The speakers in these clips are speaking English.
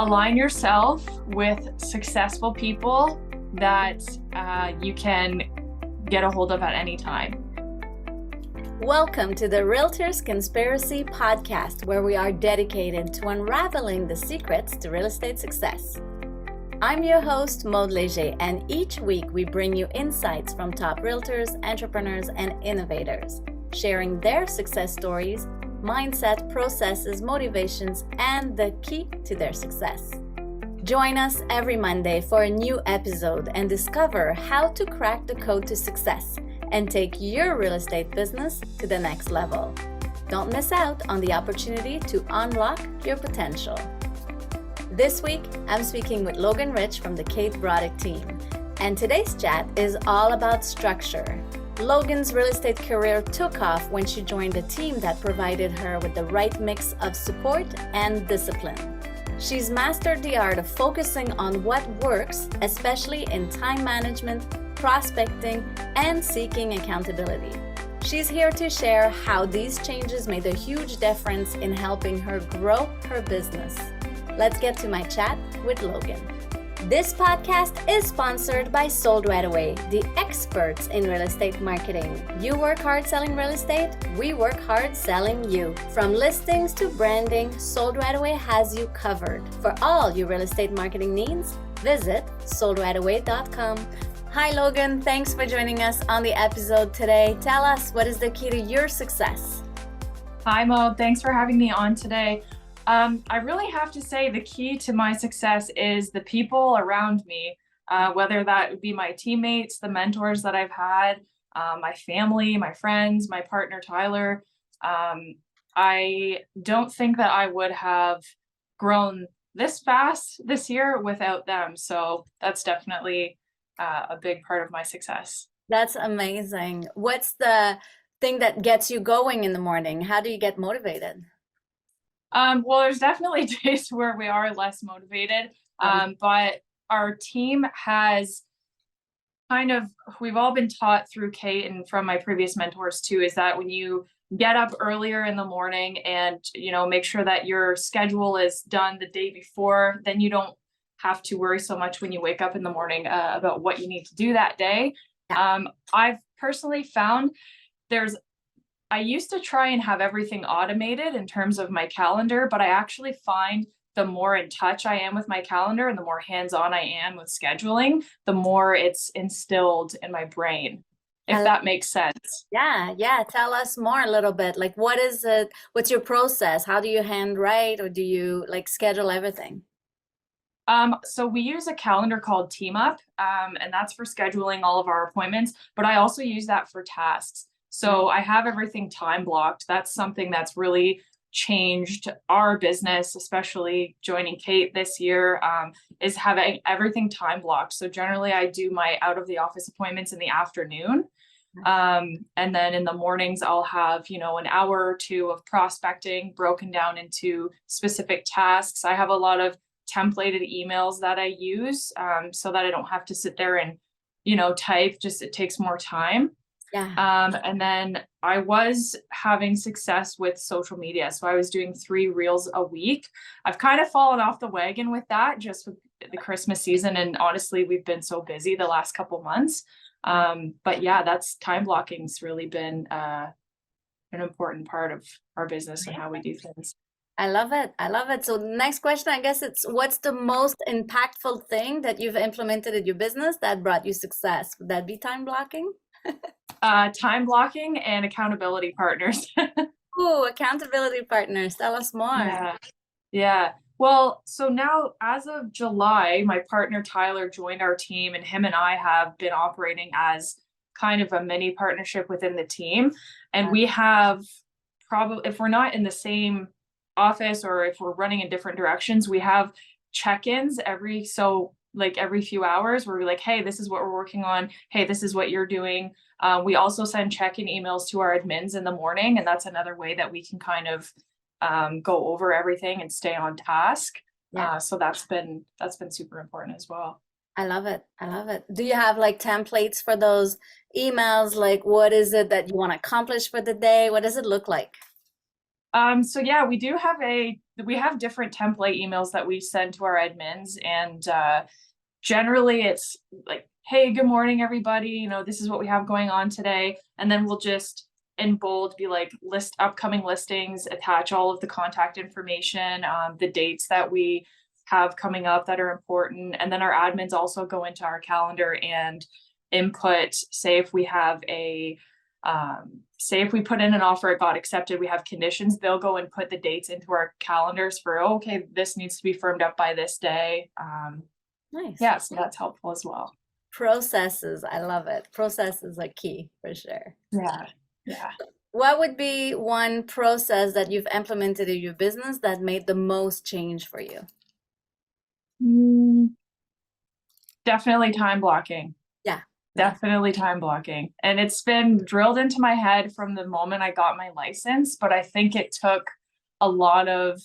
Align yourself with successful people that you can get a hold of at any time. Welcome to the Realtors Conspiracy podcast, where we are dedicated to unraveling the secrets to real estate success. I'm your host, Maud Léger, and each week we bring you insights from top realtors, entrepreneurs, and innovators, sharing their success stories, mindset, processes, motivations, and the key to their success. Join us every Monday for a new episode and discover how to crack the code to success and take your real estate business to the next level. Don't miss out on the opportunity to unlock your potential. This week, I'm speaking with Logan from the Broddick team, and today's chat is all about structure. Logan's real estate career took off when she joined a team that provided her with the right mix of support and discipline. She's mastered the art of focusing on what works, especially in time management, prospecting, and seeking accountability. She's here to share how these changes made a huge difference in helping her grow her business. Let's get to my chat with Logan. This podcast is sponsored by Sold Right Away, the experts in real estate marketing. You work hard selling real estate, we work hard selling you. From listings to branding, Sold Right Away has you covered. For all your real estate marketing needs, visit soldrightaway.com. Hi Logan, thanks for joining us on the episode today. Tell us, what is the key to your success? Hi Mo, thanks for having me on today. I really have to say the key to my success is the people around me, whether that would be my teammates, the mentors that I've had, my family, my friends, my partner, Tyler. I don't think that I would have grown this fast this year without them. So that's definitely a big part of my success. That's amazing. What's the thing that gets you going in the morning? How do you get motivated? Well, there's definitely days where we are less motivated, but our team has we've all been taught through Kate and from my previous mentors too, is that when you get up earlier in the morning and, make sure that your schedule is done the day before, then you don't have to worry so much when you wake up in the morning about what you need to do that day. Yeah. I've personally found I used to try and have everything automated in terms of my calendar, but I actually find the more in touch I am with my calendar and the more hands-on I am with scheduling, the more it's instilled in my brain, if that makes sense. Yeah. Tell us more a little bit. Like, what is it? What's your process? How do you handwrite, or do you schedule everything? So we use a calendar called TeamUp, and that's for scheduling all of our appointments, but I also use that for tasks. So I have everything time blocked. That's something that's really changed our business, especially joining Kate this year, is having everything time blocked. So generally I do my out of the office appointments in the afternoon. And then in the mornings, I'll have, an hour or two of prospecting broken down into specific tasks. I have a lot of templated emails that I use, so that I don't have to sit there and, type, it takes more time. Yeah. And then I was having success with social media. So I was doing 3 reels a week. I've kind of fallen off the wagon with that just with the Christmas season. And honestly, we've been so busy the last couple months. But yeah, that's time blocking's really been an important part of our business and how we do things. I love it. So next question, I guess it's, what's the most impactful thing that you've implemented in your business that brought you success? Would that be time blocking? Time blocking and accountability partners. Ooh, accountability partners. Tell us more. Yeah. Well, so now as of July, my partner Tyler joined our team, and him and I have been operating as kind of a mini partnership within the team. And we have probably, if we're not in the same office or if we're running in different directions, we have check-ins every few hours where we're like, hey, this is what we're working on. Hey, this is what you're doing. We also send check-in emails to our admins in the morning, and that's another way that we can kind of go over everything and stay on task. Yeah. So that's been super important as well. I love it. Do you have templates for those emails? What is it that you want to accomplish for the day? What does it look like? So yeah, we have different template emails that we send to our admins, and generally it's like, hey, good morning, everybody. This is what we have going on today. And then we'll just in bold be like, list upcoming listings, attach all of the contact information, the dates that we have coming up that are important. And then our admins also go into our calendar and input, say if we have say if we put in an offer, it got accepted, we have conditions, they'll go and put the dates into our calendars for, okay, this needs to be firmed up by this day. Nice. Yeah, so that's helpful as well. Processes, I love it. Processes are key for sure. Yeah. What would be one process that you've implemented in your business that made the most change for you? Definitely time blocking. Yeah. Definitely time blocking. And it's been drilled into my head from the moment I got my license, but I think it took a lot of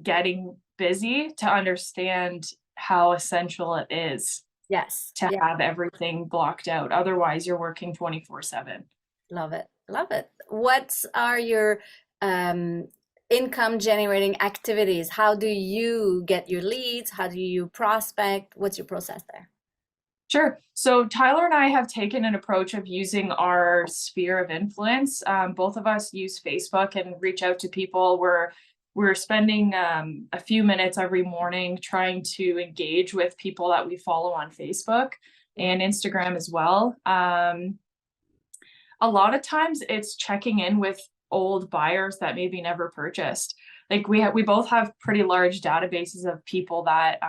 getting busy to understand how essential it is Yes. to have everything blocked out. Otherwise, you're working 24/7. Love it. Love it. What are your income generating activities? How do you get your leads? How do you prospect? What's your process there? Sure. So Tyler and I have taken an approach of using our sphere of influence. Both of us use Facebook and reach out to people. We're spending a few minutes every morning trying to engage with people that we follow on Facebook and Instagram as well. A lot of times it's checking in with old buyers that maybe never purchased. Like we both have pretty large databases of people that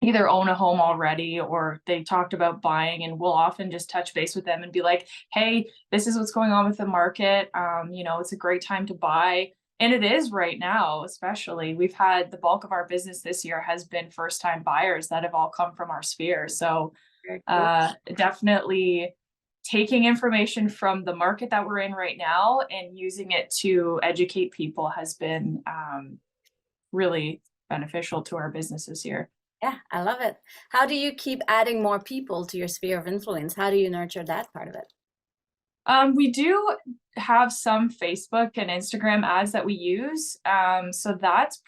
either own a home already or they talked about buying, and we'll often just touch base with them and be like, hey, this is what's going on with the market. It's a great time to buy. And it is right now, especially. We've had the bulk of our business this year has been first-time buyers that have all come from our sphere. So definitely taking information from the market that we're in right now and using it to educate people has been really beneficial to our businesses here. Yeah, I love it. How do you keep adding more people to your sphere of influence? How do you nurture that part of it? We do have some Facebook and Instagram ads that we use. So that's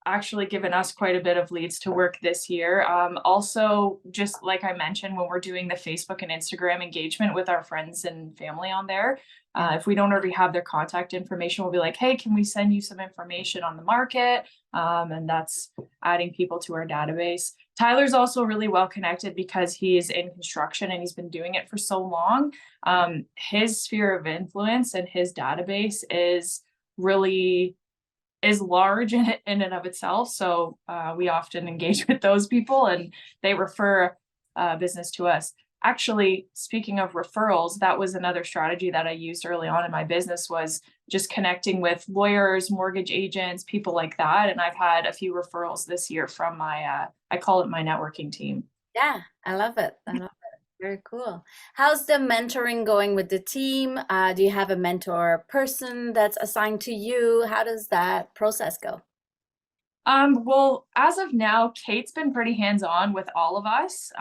actually given us quite a bit of leads to work this year. Also, just like I mentioned, when we're doing the Facebook and Instagram engagement with our friends and family on there, if we don't already have their contact information, we'll be like, hey, can we send you some information on the market? And that's adding people to our database. Tyler's also really well connected because he's in construction and he's been doing it for so long. His sphere of influence and his database is large in and of itself. So we often engage with those people and they refer business to us. Actually, speaking of referrals, that was another strategy that I used early on in my business, was just connecting with lawyers, mortgage agents, people like that. And I've had a few referrals this year from my, I call it my networking team. Yeah, I love it. I love it. Very cool. How's the mentoring going with the team? Do you have a mentor person that's assigned to you? How does that process go? Well, as of now, Kate's been pretty hands-on with all of us.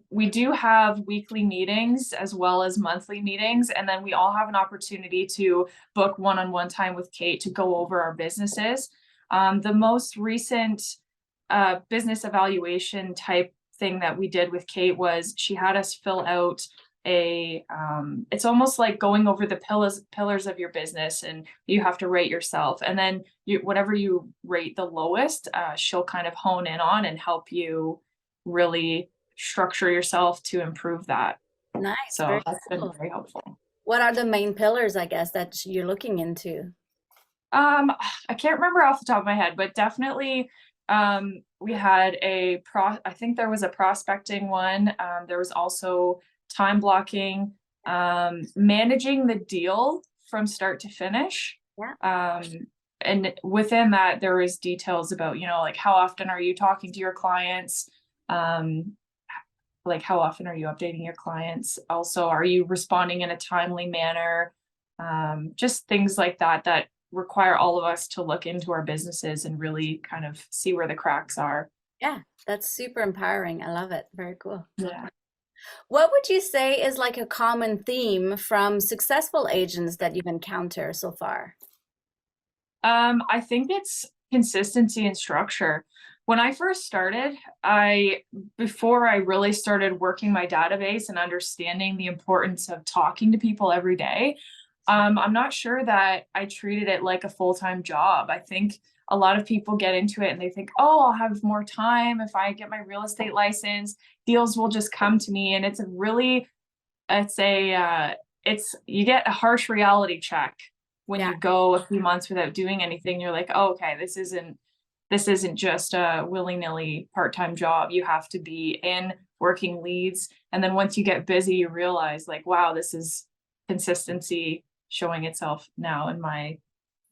We do have weekly meetings as well as monthly meetings, and then we all have an opportunity to book one-on-one time with Kate to go over our businesses. The most recent business evaluation type thing that we did with Kate was she had us fill out it's almost like going over the pillars of your business, and you have to rate yourself, and then whatever you rate the lowest, she'll kind of hone in on and help you really structure yourself to improve that. Nice. So that's been very helpful. What are the main pillars, I guess, that you're looking into? I can't remember off the top of my head, but definitely we had I think there was a prospecting one. There was also time blocking, managing the deal from start to finish. Yeah. And within that, there was details about, like how often are you talking to your clients? Like how often are you updating your clients? Also, are you responding in a timely manner? Just things like that require all of us to look into our businesses and really kind of see where the cracks are. Yeah, that's super empowering. I love it. Very cool. Yeah. What would you say is like a common theme from successful agents that you've encountered so far? I think it's consistency and structure. When I first started, before I really started working my database and understanding the importance of talking to people every day, I'm not sure that I treated it like a full-time job. I think a lot of people get into it and they think, oh, I'll have more time if I get my real estate license, deals will just come to me. And it's you get a harsh reality check when Yeah. you go a few months without doing anything. You're like, oh, okay, this isn't just a willy-nilly part-time job. You have to be in working leads. And then once you get busy, you realize like, wow, this is consistency showing itself now in my And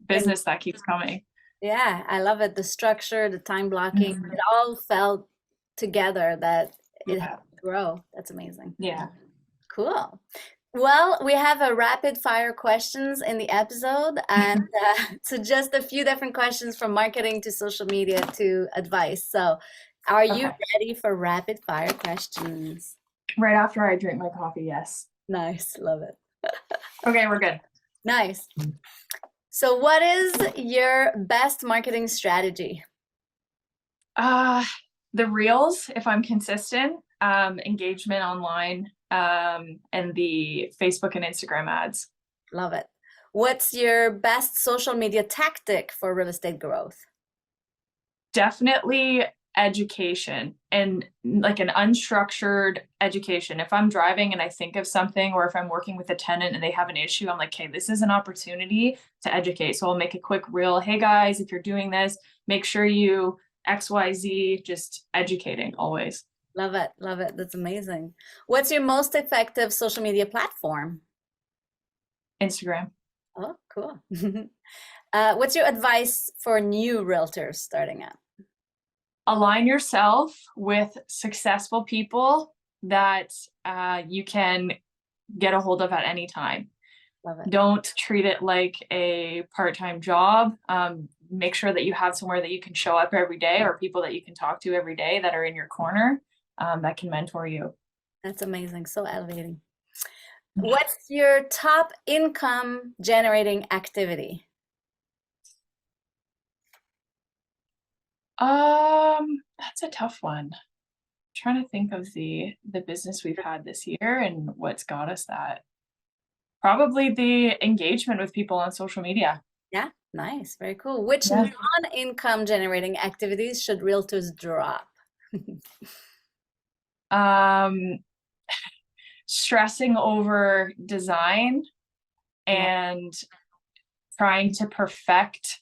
business that keeps coming. yeah, I love it. The structure, the time blocking, Mhm. it all felt together that it had Yeah. to grow. That's amazing. Yeah. Cool. Well, we have a rapid fire questions in the episode, and so just a few different questions from marketing to social media to advice. So, are you Okay. ready for rapid fire questions? Right after I drink my coffee, yes. Nice, love it. Okay, we're good. Nice. So, what is your best marketing strategy? Uh, the reels, if I'm consistent, engagement online, and the Facebook and Instagram ads. Love it. What's your best social media tactic for real estate growth? Definitely education and like an unstructured education. If I'm driving and I think of something, or if I'm working with a tenant and they have an issue, I'm like, hey, this is an opportunity to educate. So I'll make a quick reel. Hey guys, if you're doing this, make sure you XYZ, just educating always. Love it. Love it. That's amazing. What's your most effective social media platform? Instagram. Oh, cool. What's your advice for new realtors starting out? Align yourself with successful people that you can get a hold of at any time. Love it. Don't treat it like a part-time job. Make sure that you have somewhere that you can show up every day, or people that you can talk to every day that are in your corner, that can mentor you. That's amazing. So elevating. What's your top income generating activity? That's a tough one. Trying to think of the business we've had this year and what's got us that. Probably the engagement with people on social media. Yeah, nice. Very cool. Which Yeah. non-income generating activities should realtors drop? Um, Stressing over design Yeah, and trying to perfect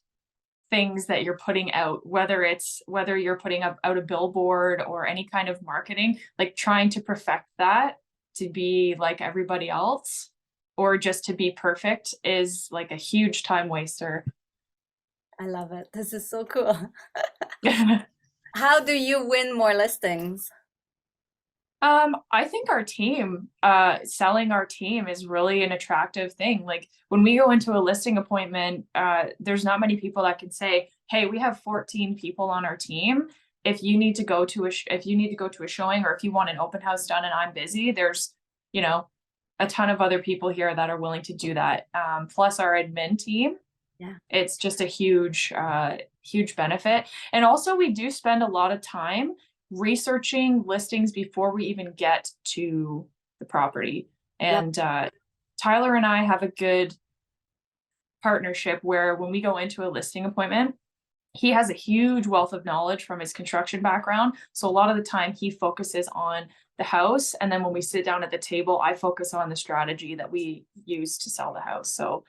things that you're putting out, whether you're putting up out a billboard or any kind of marketing, like trying to perfect that to be like everybody else, or just to be perfect, is like a huge time waster. I love it. This is so cool. How do you win more listings? I think our team, selling our team is really an attractive thing. Like when we go into a listing appointment, there's not many people that can say, "Hey, we have 14 people on our team. If you need to go to if you need to go to a showing, or if you want an open house done and I'm busy, there's, you know, a ton of other people here that are willing to do that." Plus our admin team, Yeah. it's just a huge benefit. And also we do spend a lot of time researching listings before we even get to the property. Love. And Tyler and I have a good partnership where when we go into a listing appointment, he has a huge wealth of knowledge from his construction background. So a lot of the time he focuses on the house. And then when we sit down at the table, I focus on the strategy that we use to sell the house. So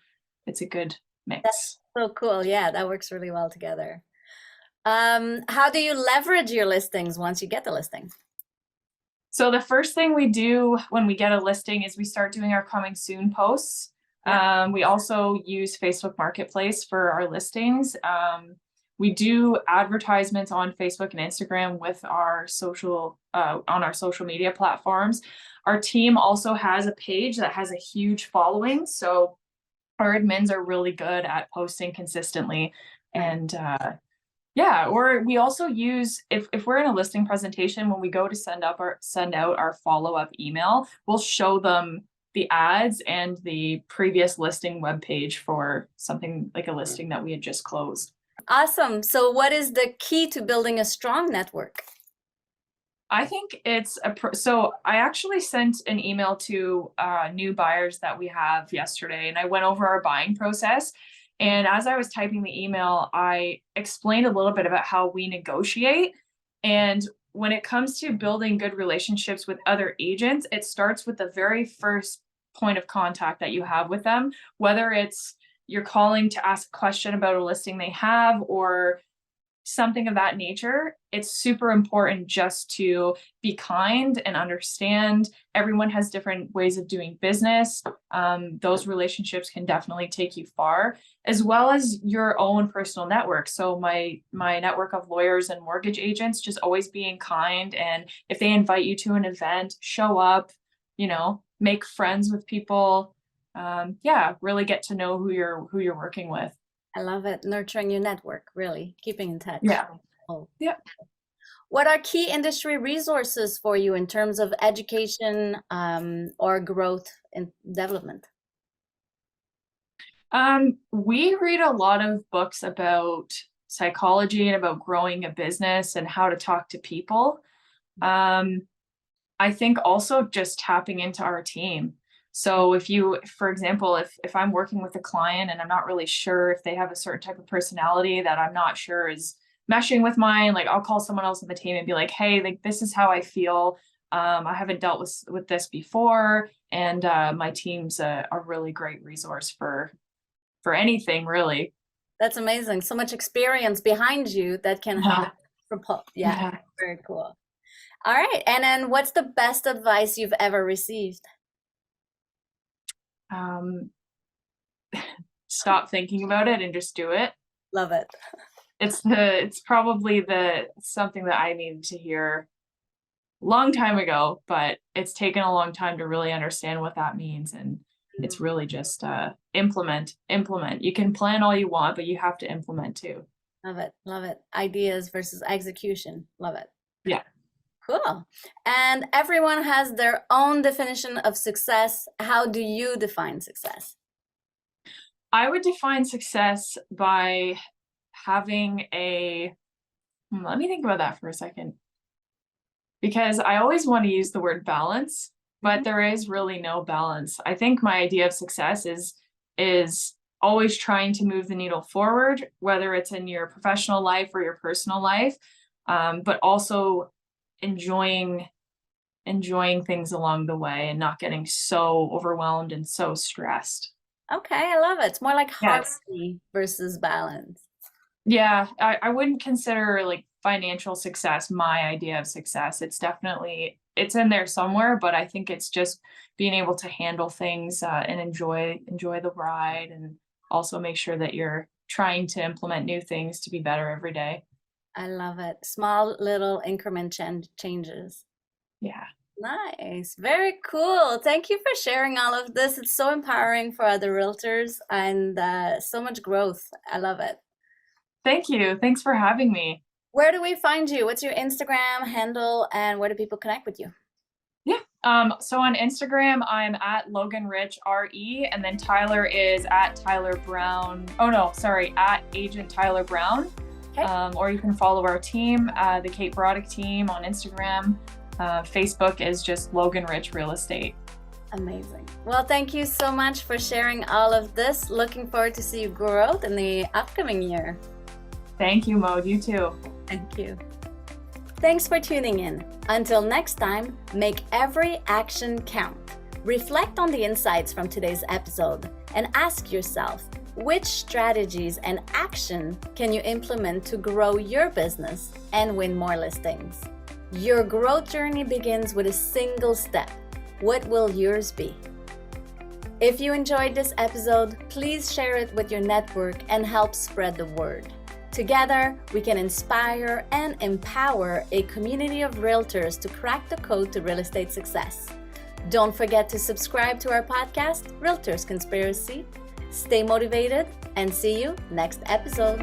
it's a good mix. So cool. Yeah, that works really well together. How do you leverage your listings once you get the listing? So the first thing we do when we get a listing is we start doing our coming soon posts. We also use Facebook Marketplace for our listings. We do advertisements on Facebook and Instagram with our on our social media platforms. Our team also has a page that has a huge following. So our admins are really good at posting consistently. And Yeah, or we also use, if we're in a listing presentation, when we go to send out our follow-up email, we'll show them the ads and the previous listing webpage for something like a listing that we had just closed. Awesome. So what is the key to building a strong network? I think so I actually sent an email to new buyers that we have yesterday, and I went over our buying process. And as I was typing the email, I explained a little bit about how we negotiate. And when it comes to building good relationships with other agents, it starts with the very first point of contact that you have with them, whether it's you're calling to ask a question about a listing they have or something of that nature. It's super important just to be kind and understand everyone has different ways of doing business. Those relationships can definitely take you far, as well as your own personal network. So my network of lawyers and mortgage agents, just always being kind. And if they invite you to an event, show up, make friends with people. Really get to know who you're working with. I love it. Nurturing your network, really keeping in touch. Yeah. Oh. Yeah. What are key industry resources for you in terms of education or growth and development? We read a lot of books about psychology and about growing a business and how to talk to people. I think also just tapping into our team. So for example, if I'm working with a client and I'm not really sure if they have a certain type of personality that I'm not sure is meshing with mine, like I'll call someone else on the team and be like, hey, like this is how I feel. I haven't dealt with this before. And my team's a really great resource for anything, really. That's amazing. So much experience behind you that can help. Yeah, very cool. All right. And then what's the best advice you've ever received? Stop thinking about it and just do it. Love it. It's probably something that I needed to hear a long time ago, but it's taken a long time to really understand what that means. And it's really just implement. You can plan all you want, but you have to implement too. Love it. Love it. Ideas versus execution. Love it. Yeah. Cool. And everyone has their own definition of success. How do you define success? I would define success by having let me think about that for a second, because I always want to use the word balance, but there is really no balance. I think my idea of success is always trying to move the needle forward, whether it's in your professional life or your personal life, but also enjoying things along the way and not getting so overwhelmed and so stressed. Okay, I love it. It's more like harmony versus balance. Yeah, I wouldn't consider like financial success my idea of success. It's in there somewhere, but I think it's just being able to handle things and enjoy the ride, and also make sure that you're trying to implement new things to be better every day. I love it. Small little increment changes. Yeah. Nice. Very cool. Thank you for sharing all of this. It's so empowering for other realtors and so much growth. I love it. Thank you. Thanks for having me. Where do we find you? What's your Instagram handle and where do people connect with you? Yeah. So on Instagram, I'm at Logan Rich RE, and then Tyler is at Tyler Brown. Oh no, sorry, at Agent Tyler Brown. Okay. Or you can follow our team, the Kate Broddick team on Instagram. Facebook is just Logan Rich Real Estate. Amazing. Well, thank you so much for sharing all of this. Looking forward to see you grow in the upcoming year. Thank you, Maud. You too. Thank you. Thanks for tuning in. Until next time, make every action count. Reflect on the insights from today's episode and ask yourself, which strategies and action can you implement to grow your business and win more listings? Your growth journey begins with a single step. What will yours be? If you enjoyed this episode, please share it with your network and help spread the word. Together, we can inspire and empower a community of realtors to crack the code to real estate success. Don't forget to subscribe to our podcast, Realtors Conspiracy. Stay motivated and see you next episode.